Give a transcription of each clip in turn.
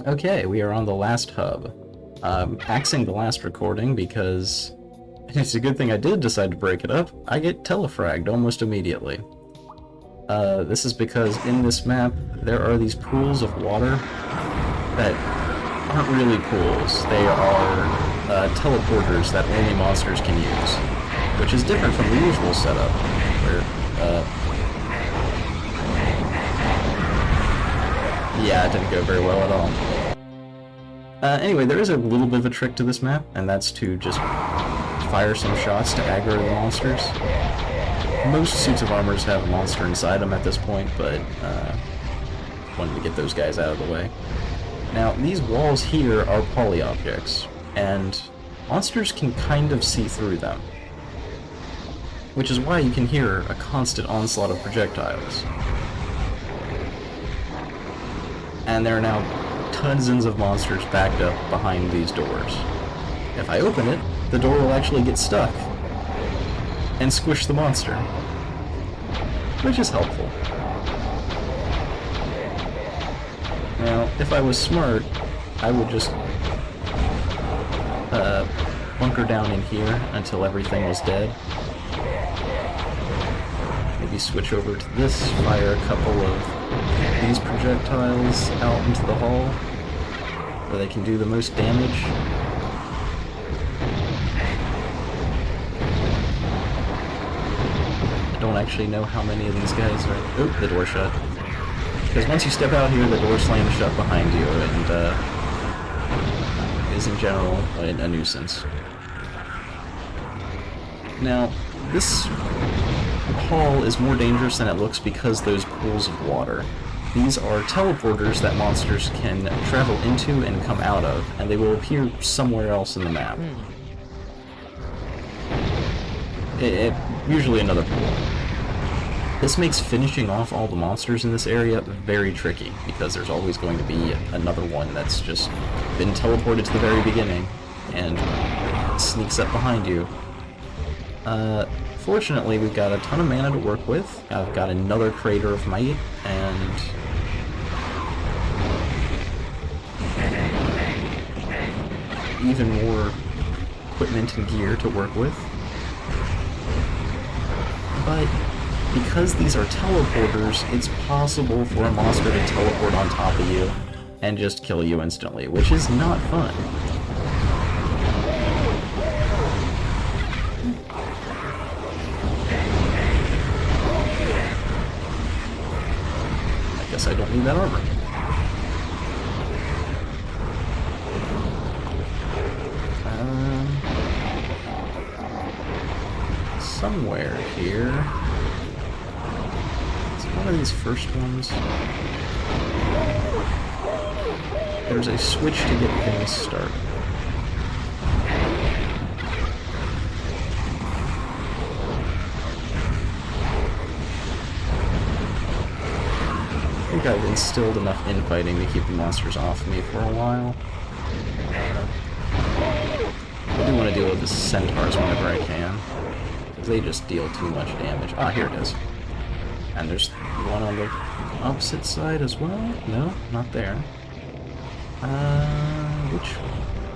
Okay, we are on the last hub. Axing the last recording because it's a good thing I did decide to break it up. I get telefragged almost immediately. This is because in this map, there are these pools of water that aren't really pools. They are teleporters that only monsters can use, which is different from the usual setup, where, yeah, it didn't go very well at all. Anyway, there is a little bit of a trick to this map, and that's to just fire some shots to aggro the monsters. Most suits of armors have a monster inside them at this point, but wanted to get those guys out of the way. Now, these walls here are poly objects, and monsters can kind of see through them, which is why you can hear a constant onslaught of projectiles. And there are now dozens of monsters backed up behind these doors. If I open it, the door will actually get stuck and squish the monster, which is helpful. Now, if I was smart, I would just bunker down in here until everything was dead. Maybe switch over to this, fire a couple of these projectiles out into the hall, where they can do the most damage. I don't actually know how many of these guys are... Oh, the door shut. Because once you step out here, the door slams shut behind you, and is in general a nuisance. Now, this hall is more dangerous than it looks because those pools of water. These are teleporters that monsters can travel into and come out of, and they will appear somewhere else in the map. Usually another pool. This makes finishing off all the monsters in this area very tricky, because there's always going to be another one that's just been teleported to the very beginning and sneaks up behind you. Fortunately, we've got a ton of mana to work with. I've got another Crater of Might, and even more equipment and gear to work with. But because these are teleporters, it's possible for a monster to teleport on top of you and just kill you instantly, which is not fun. I guess I don't need that armor. Somewhere here. One of these first ones. There's a switch to get things started. I think I've instilled enough infighting to keep the monsters off me for a while. I do want to deal with the centaurs whenever I can, because they just deal too much damage. Ah, here it is. And there's one on the opposite side as well? No, not there. Which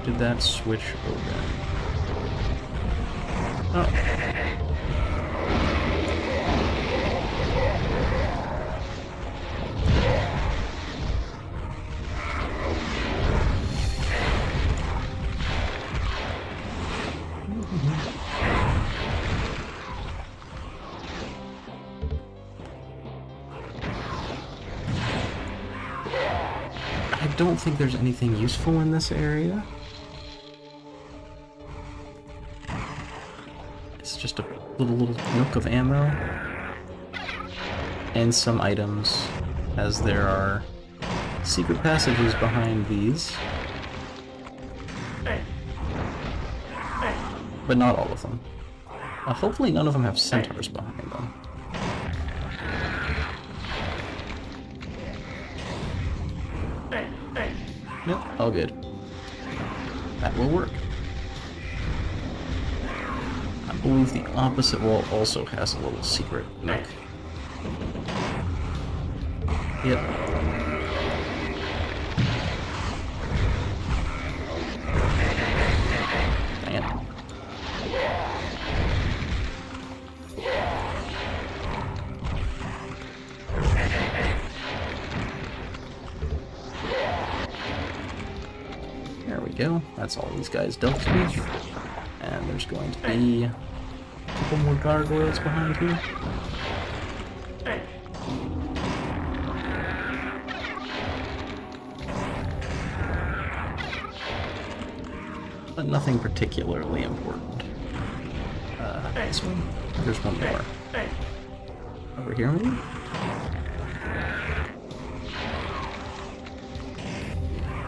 did that switch open? Oh. I don't think there's anything useful in this area. It's just a little nook of ammo. And some items, as there are secret passages behind these. But not all of them. Hopefully none of them have centaurs behind them. Nope, all good. That will work. I believe the opposite wall also has a little secret nook. Yep. go. That's all these guys dealt with. And there's going to be a couple more gargoyles behind here. But nothing particularly important. This one? There's one more. Over here, maybe?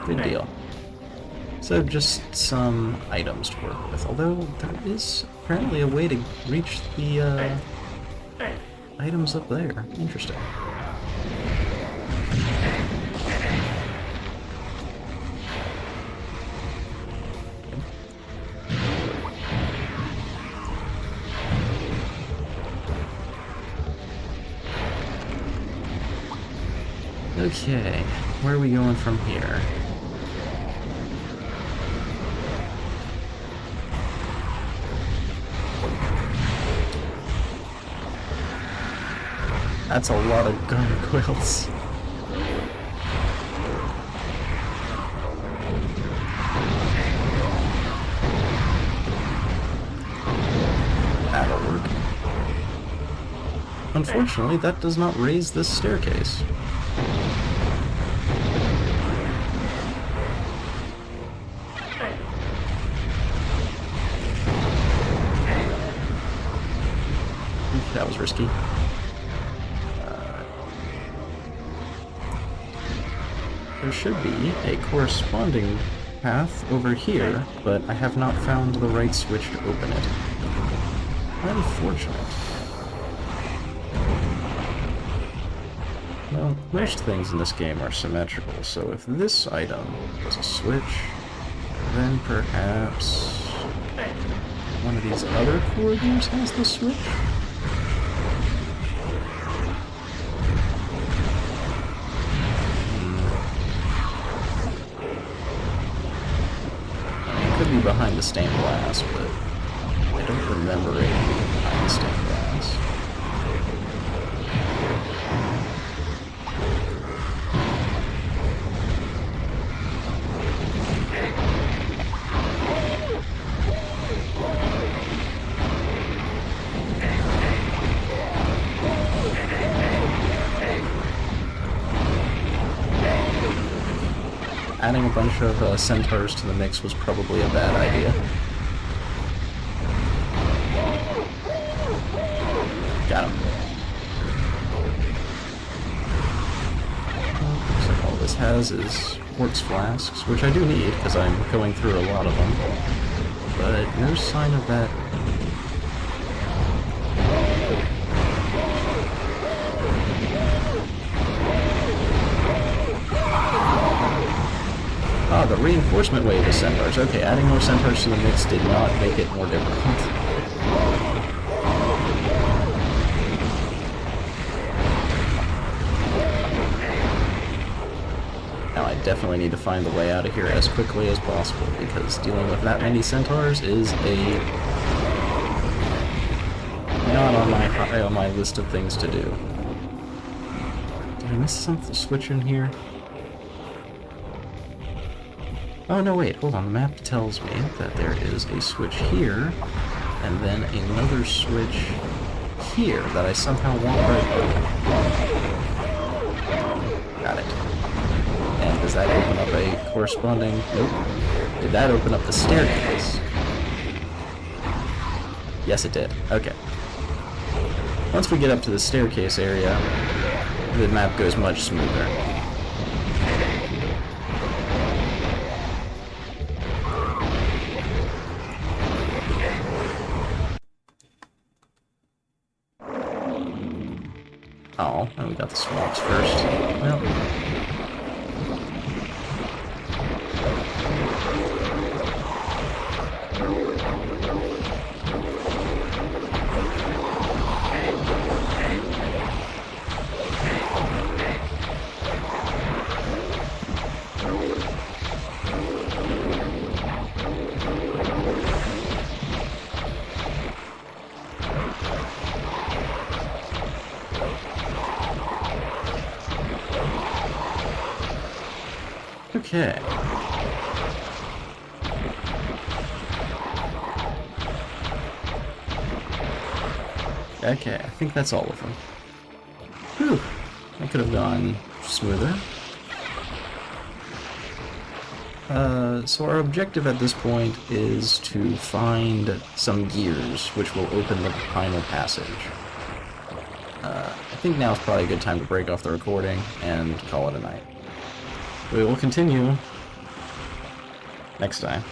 Good deal. So just some items to work with, although there is apparently a way to reach the items up there. Interesting. Okay, where are we going from here? That's a lot of gargoyles. That'll work. Unfortunately, that does not raise this staircase. That was risky. There should be a corresponding path over here, but I have not found the right switch to open it. Unfortunate. Well, most things in this game are symmetrical, so if this item was a switch, then perhaps one of these other corridors has the switch? Could be behind the stained glass, but I don't remember it being behind the stained glass. Adding a bunch of centaurs to the mix was probably a bad idea. Got him. Looks like all this has is quartz flasks, which I do need because I'm going through a lot of them. But no sign of that. Ah, the reinforcement wave of centaurs. Okay, adding more centaurs to the mix did not make it more difficult. Now I definitely need to find the way out of here as quickly as possible, because dealing with that many centaurs is not on my high on my list of things to do. Did I miss something switch in here? Oh no, wait, hold on, the map tells me that there is a switch here, and then another switch here that I somehow won't right. Got it. And does that open up a corresponding... Nope. Did that open up the staircase? Yes, it did. Okay. Once we get up to the staircase area, the map goes much smoother. Oh, and we got the swamps first. Well. Okay. Okay, I think that's all of them. Whew, that could have gone smoother. So our objective at this point is to find some gears, which will open the primal passage. I think now is probably a good time to break off the recording and call it a night. We will continue next time.